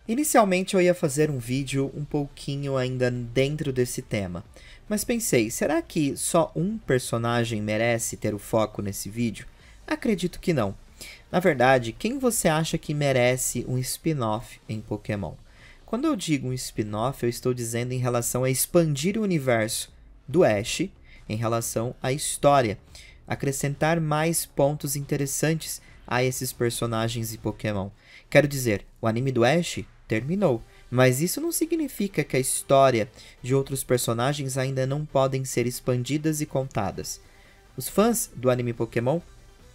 Inicialmente eu ia fazer um vídeo um pouquinho ainda dentro desse tema, mas pensei, será que só um personagem merece ter o foco nesse vídeo? Acredito que não. Na verdade, quem você acha que merece um spin-off em Pokémon? Quando eu digo um spin-off, eu estou dizendo em relação a expandir o universo do Ash, em relação à história, acrescentar mais pontos interessantes a esses personagens e Pokémon. Quero dizer, o anime do Ash terminou, mas isso não significa que a história de outros personagens ainda não podem ser expandidas e contadas. Os fãs do anime Pokémon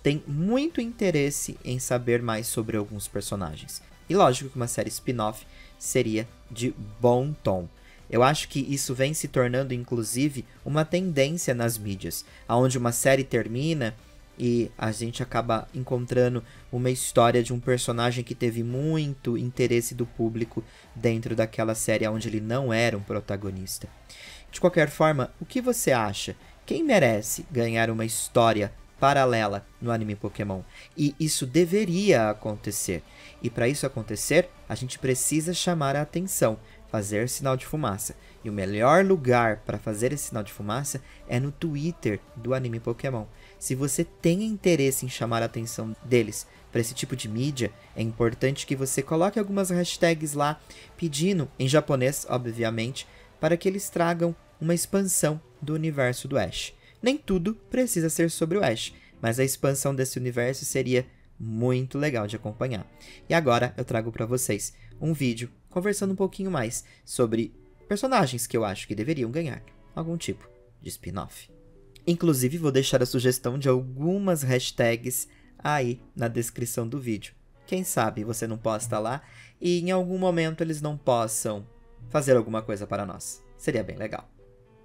têm muito interesse em saber mais sobre alguns personagens. E lógico que uma série spin-off seria de bom tom. Eu acho que isso vem se tornando, inclusive, uma tendência nas mídias, onde uma série termina e a gente acaba encontrando uma história de um personagem que teve muito interesse do público dentro daquela série onde ele não era um protagonista. De qualquer forma, o que você acha? Quem merece ganhar uma história paralela no anime Pokémon? E isso deveria acontecer. E para isso acontecer, a gente precisa chamar a atenção, fazer sinal de fumaça. E o melhor lugar para fazer esse sinal de fumaça é no Twitter do anime Pokémon. Se você tem interesse em chamar a atenção deles para esse tipo de mídia, é importante que você coloque algumas hashtags lá, pedindo, em japonês, obviamente, para que eles tragam uma expansão do universo do Ash. Nem tudo precisa ser sobre o Ash, mas a expansão desse universo seria muito legal de acompanhar. E agora eu trago para vocês um vídeo conversando um pouquinho mais sobre personagens que eu acho que deveriam ganhar algum tipo de spin-off. Inclusive, vou deixar a sugestão de algumas hashtags aí na descrição do vídeo. Quem sabe você não posta lá e em algum momento eles não possam fazer alguma coisa para nós. Seria bem legal.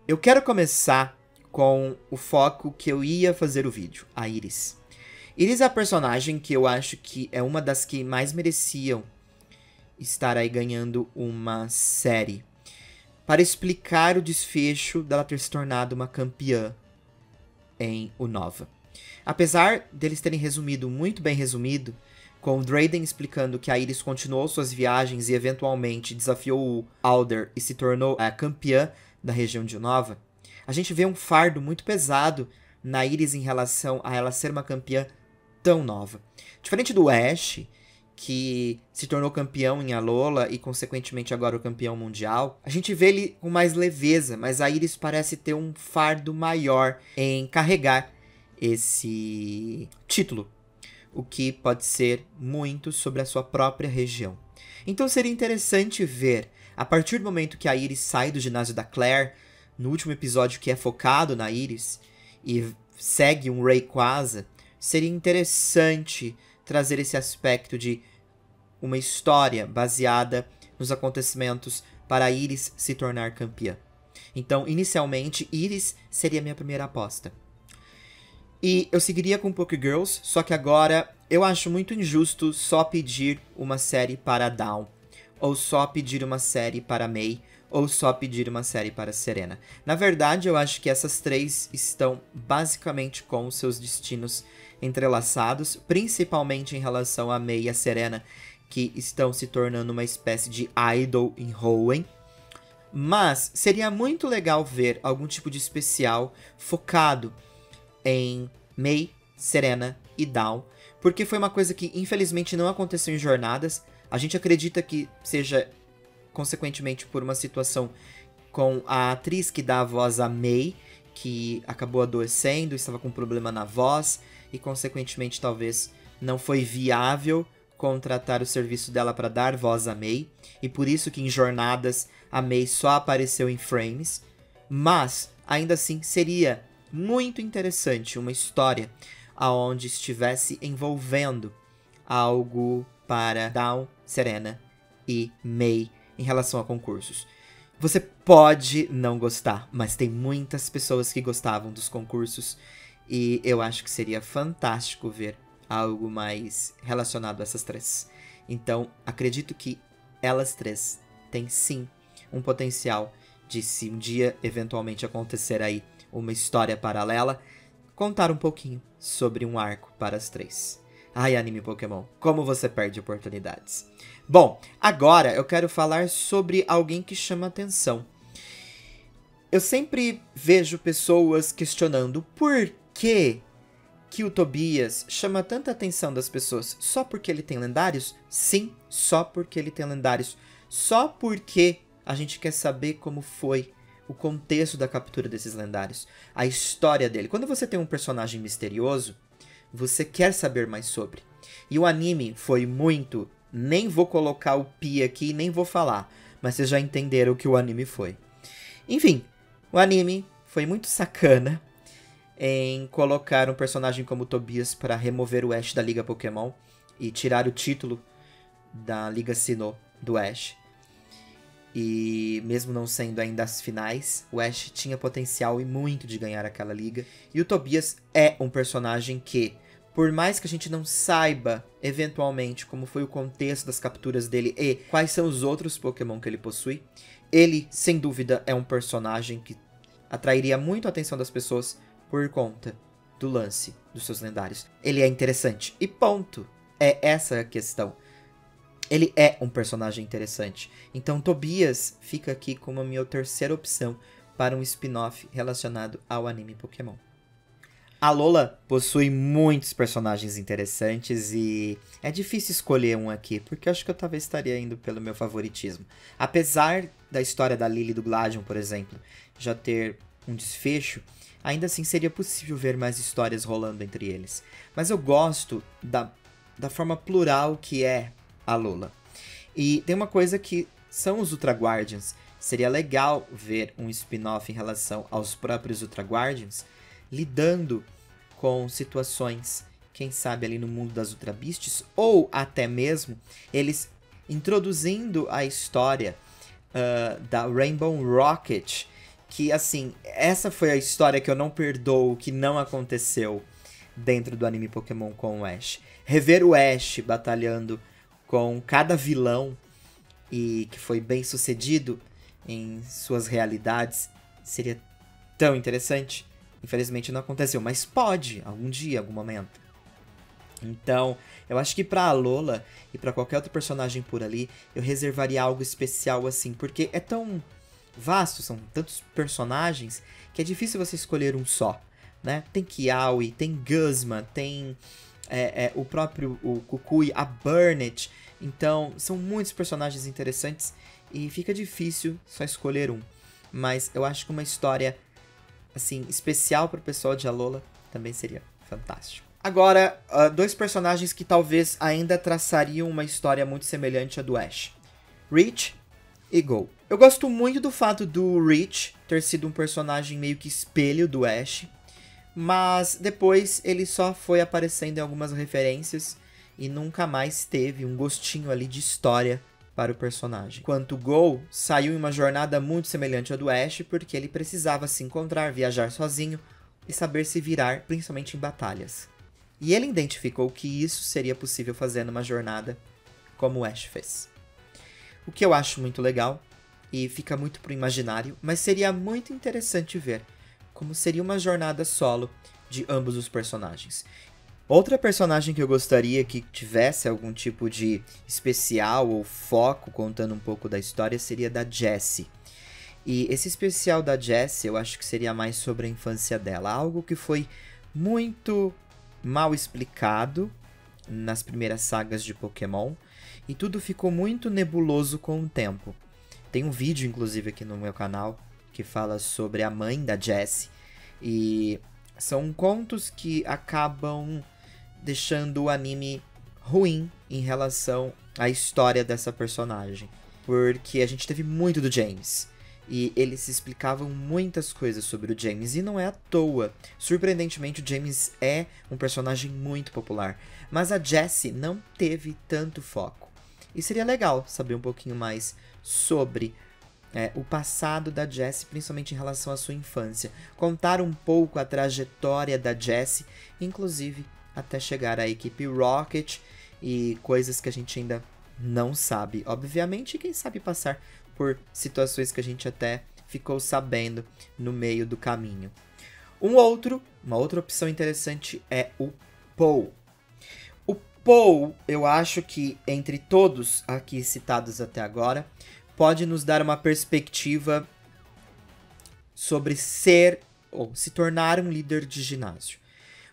Eu quero começar com o foco que eu ia fazer o vídeo, a Iris. Iris é a personagem que eu acho que é uma das que mais mereciam estar aí ganhando uma série, para explicar o desfecho dela ter se tornado uma campeã em Unova. Apesar deles terem resumido muito bem resumido, com o Drayden explicando que a Iris continuou suas viagens e eventualmente desafiou o Alder e se tornou a campeã da região de Unova, a gente vê um fardo muito pesado na Iris em relação a ela ser uma campeã tão nova. Diferente do Ash, que se tornou campeão em Alola e consequentemente agora o campeão mundial, a gente vê ele com mais leveza, mas a Iris parece ter um fardo maior em carregar esse título, o que pode ser muito sobre a sua própria região. Então seria interessante ver, a partir do momento que a Iris sai do ginásio da Claire, no último episódio que é focado na Iris, e segue um Rayquaza, seria interessante trazer esse aspecto de uma história baseada nos acontecimentos para a Iris se tornar campeã. Então, inicialmente, Iris seria a minha primeira aposta. E eu seguiria com Pokégirls, só que agora eu acho muito injusto só pedir uma série para Dawn, ou só pedir uma série para May, ou só pedir uma série para Serena. Na verdade, eu acho que essas três estão basicamente com os seus destinos entrelaçados, principalmente em relação a May e a Serena, que estão se tornando uma espécie de idol em Hoenn. Mas seria muito legal ver algum tipo de especial focado em May, Serena e Dawn, porque foi uma coisa que infelizmente não aconteceu em Jornadas. A gente acredita que seja consequentemente por uma situação com a atriz que dá a voz a May, que acabou adoecendo, estava com um problema na voz e consequentemente talvez não foi viável contratar o serviço dela para dar voz a May, e por isso que em Jornadas a May só apareceu em frames, mas ainda assim seria muito interessante uma história aonde estivesse envolvendo algo para Dawn, Serena e May em relação a concursos. Você pode não gostar, mas tem muitas pessoas que gostavam dos concursos e eu acho que seria fantástico ver algo mais relacionado a essas três. Então, acredito que elas três têm sim um potencial de, se um dia eventualmente acontecer aí uma história paralela, contar um pouquinho sobre um arco para as três. Ai, anime Pokémon, como você perde oportunidades. Bom, agora eu quero falar sobre alguém que chama atenção. Eu sempre vejo pessoas questionando por que o Tobias chama tanta atenção das pessoas. Só porque ele tem lendários? Sim, só porque ele tem lendários. Só porque a gente quer saber como foi o contexto da captura desses lendários, a história dele. Quando você tem um personagem misterioso, você quer saber mais sobre. E o anime foi muito... Nem vou colocar o pi aqui, nem vou falar. Mas vocês já entenderam o que o anime foi. Enfim, o anime foi muito sacana em colocar um personagem como o Tobias para remover o Ash da Liga Pokémon e tirar o título da Liga Sinnoh do Ash. E mesmo não sendo ainda as finais, o Ash tinha potencial e muito de ganhar aquela liga. E o Tobias é um personagem que, por mais que a gente não saiba, eventualmente, como foi o contexto das capturas dele e quais são os outros Pokémon que ele possui, ele, sem dúvida, é um personagem que atrairia muito a atenção das pessoas por conta do lance dos seus lendários. Ele é interessante. E ponto. É essa a questão. Ele é um personagem interessante. Então Tobias fica aqui como a minha terceira opção para um spin-off relacionado ao anime Pokémon. A Alola possui muitos personagens interessantes e é difícil escolher um aqui, porque eu acho que eu talvez estaria indo pelo meu favoritismo. Apesar da história da Lily e do Gladion, por exemplo, já ter um desfecho, ainda assim seria possível ver mais histórias rolando entre eles. Mas eu gosto da forma plural que é a Alola. E tem uma coisa que são os Ultra Guardians. Seria legal ver um spin-off em relação aos próprios Ultra Guardians, lidando com situações, quem sabe ali no mundo das Ultra Beasts, ou até mesmo eles introduzindo a história da Rainbow Rocket, que assim, essa foi a história que eu não perdoo, que não aconteceu dentro do anime Pokémon com o Ash. Rever o Ash batalhando com cada vilão e que foi bem sucedido em suas realidades seria tão interessante. Infelizmente não aconteceu, mas pode, algum dia, algum momento. Então, eu acho que pra Alola e pra qualquer outro personagem por ali, eu reservaria algo especial assim, porque é tão vasto, são tantos personagens, que é difícil você escolher um só, né? Tem Kiawe, tem Guzma, tem o próprio Kukui, a Burnet. Então, são muitos personagens interessantes e fica difícil só escolher um. Mas eu acho que uma história assim, especial pro pessoal de Alola também seria fantástico. Agora, dois personagens que talvez ainda traçariam uma história muito semelhante à do Ash. Reach e Go. Eu gosto muito do fato do Reach ter sido um personagem meio que espelho do Ash, mas depois ele só foi aparecendo em algumas referências e nunca mais teve um gostinho ali de história para o personagem. Enquanto Go saiu em uma jornada muito semelhante à do Ash, porque ele precisava se encontrar, viajar sozinho e saber se virar, principalmente em batalhas. E ele identificou que isso seria possível fazer numa jornada como o Ash fez. O que eu acho muito legal, e fica muito pro imaginário, mas seria muito interessante ver como seria uma jornada solo de ambos os personagens. Outra personagem que eu gostaria que tivesse algum tipo de especial ou foco contando um pouco da história seria da Jessie. E esse especial da Jessie eu acho que seria mais sobre a infância dela. Algo que foi muito mal explicado nas primeiras sagas de Pokémon. E tudo ficou muito nebuloso com o tempo. Tem um vídeo inclusive aqui no meu canal que fala sobre a mãe da Jessie. E são contos que acabam deixando o anime ruim em relação à história dessa personagem. Porque a gente teve muito do James. E eles se explicavam muitas coisas sobre o James. E não é à toa. Surpreendentemente, o James é um personagem muito popular. Mas a Jessie não teve tanto foco. E seria legal saber um pouquinho mais sobre o passado da Jessie, principalmente em relação à sua infância. Contar um pouco a trajetória da Jessie, inclusive até chegar à equipe Rocket e coisas que a gente ainda não sabe, obviamente, e quem sabe passar por situações que a gente até ficou sabendo no meio do caminho. Uma outra opção interessante é o Pou. O Paul, eu acho que entre todos aqui citados até agora, pode nos dar uma perspectiva sobre ser ou se tornar um líder de ginásio.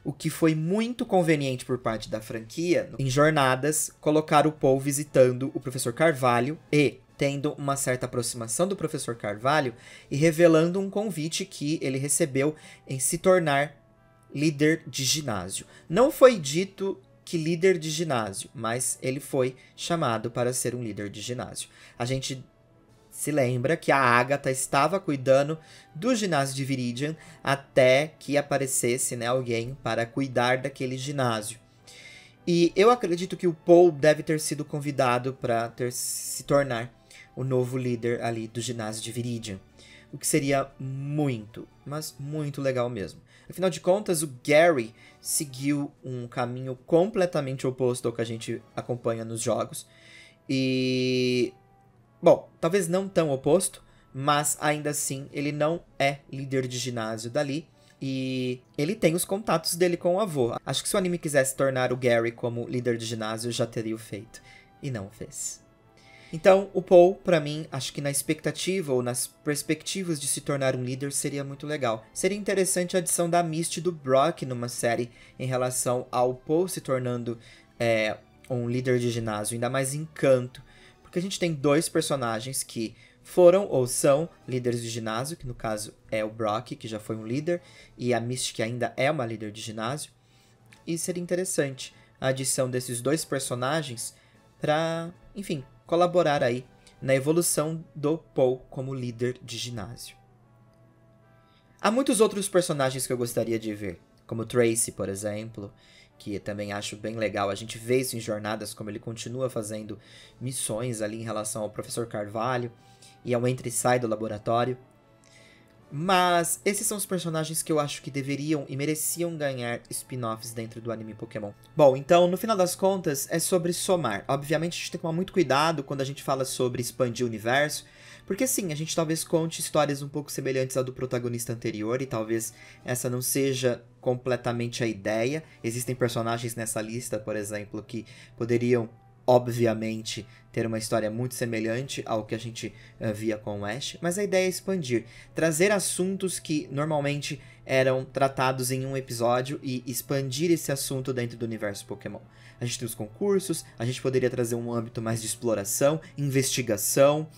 O que foi muito conveniente por parte da franquia, em jornadas, colocar o Paul visitando o professor Carvalho e tendo uma certa aproximação do professor Carvalho e revelando um convite que ele recebeu em se tornar líder de ginásio. Não foi dito que líder de ginásio, mas ele foi chamado para ser um líder de ginásio. A gente se lembra que a Agatha estava cuidando do ginásio de Viridian até que aparecesse, né, alguém para cuidar daquele ginásio. E eu acredito que o Paul deve ter sido convidado para se tornar o novo líder ali do ginásio de Viridian. O que seria muito, mas muito legal mesmo. Afinal de contas, o Gary seguiu um caminho completamente oposto ao que a gente acompanha nos jogos. E... bom, talvez não tão oposto, mas ainda assim ele não é líder de ginásio dali. E ele tem os contatos dele com o avô. Acho que se o anime quisesse tornar o Gary como líder de ginásio, já teria o feito. E não o fez. Então, o Paul, pra mim, acho que na expectativa ou nas perspectivas de se tornar um líder seria muito legal. Seria interessante a adição da Misty e do Brock numa série em relação ao Paul se tornando um líder de ginásio, ainda mais em Canto. Porque a gente tem dois personagens que foram ou são líderes de ginásio, que no caso é o Brock, que já foi um líder, e a Misty, que ainda é uma líder de ginásio. E seria interessante a adição desses dois personagens pra, enfim, colaborar aí na evolução do Paul como líder de ginásio. Há muitos outros personagens que eu gostaria de ver, como Tracy, por exemplo, que também acho bem legal. A gente vê isso em jornadas, como ele continua fazendo missões ali em relação ao professor Carvalho e ao entra e sai do laboratório. Mas esses são os personagens que eu acho que deveriam e mereciam ganhar spin-offs dentro do anime Pokémon. Bom, então, no final das contas, é sobre somar. Obviamente, a gente tem que tomar muito cuidado quando a gente fala sobre expandir o universo, porque sim, a gente talvez conte histórias um pouco semelhantes à do protagonista anterior, e talvez essa não seja completamente a ideia. Existem personagens nessa lista, por exemplo, que poderiam, obviamente, ter uma história muito semelhante ao que a gente via com o Ash, mas a ideia é expandir, trazer assuntos que normalmente eram tratados em um episódio e expandir esse assunto dentro do universo Pokémon. A gente tem os concursos, a gente poderia trazer um âmbito mais de exploração, investigação,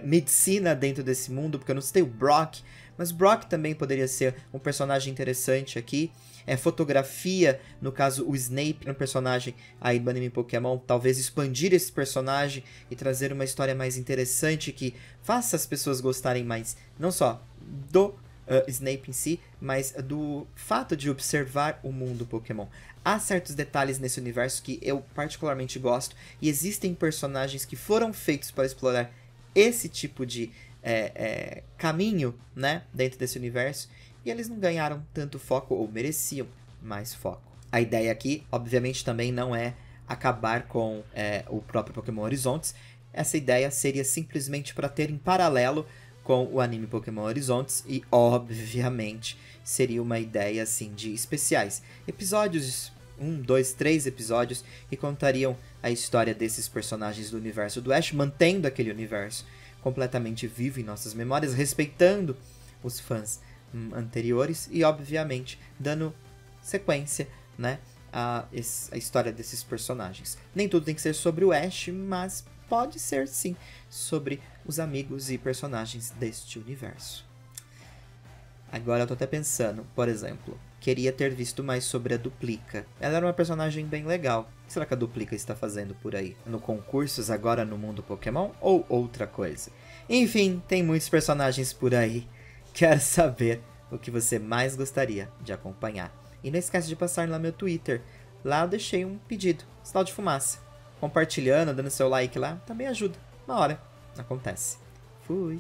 medicina dentro desse mundo, porque eu não citei o Brock, mas Brock também poderia ser um personagem interessante aqui. Fotografia, no caso o Snape, um personagem aí do anime Pokémon, talvez expandir esse personagem e trazer uma história mais interessante que faça as pessoas gostarem mais, não só do Snape em si, mas do fato de observar o mundo Pokémon. Há certos detalhes nesse universo que eu particularmente gosto, e existem personagens que foram feitos para explorar esse tipo de caminho, né, dentro desse universo, e eles não ganharam tanto foco, ou mereciam mais foco. A ideia aqui, obviamente, também não é acabar com o próprio Pokémon Horizontes. Essa ideia seria simplesmente para ter em paralelo com o anime Pokémon Horizontes, e obviamente seria uma ideia assim de especiais. Episódios, 1, 2, 3 episódios, que contariam a história desses personagens do universo do Ash, mantendo aquele universo completamente vivo em nossas memórias, respeitando os fãs anteriores e, obviamente, dando sequência, né, a história desses personagens. Nem tudo tem que ser sobre o Ash, mas pode ser, sim, sobre os amigos e personagens deste universo. Agora eu tô até pensando, por exemplo, queria ter visto mais sobre a Duplica. Ela era uma personagem bem legal. O que será que a Duplica está fazendo por aí? No concursos agora no mundo Pokémon ou outra coisa? Enfim, tem muitos personagens por aí. Quero saber o que você mais gostaria de acompanhar. E não esquece de passar lá no meu Twitter. Lá eu deixei um pedido, sinal de fumaça. Compartilhando, dando seu like lá, também ajuda. Uma hora acontece. Fui!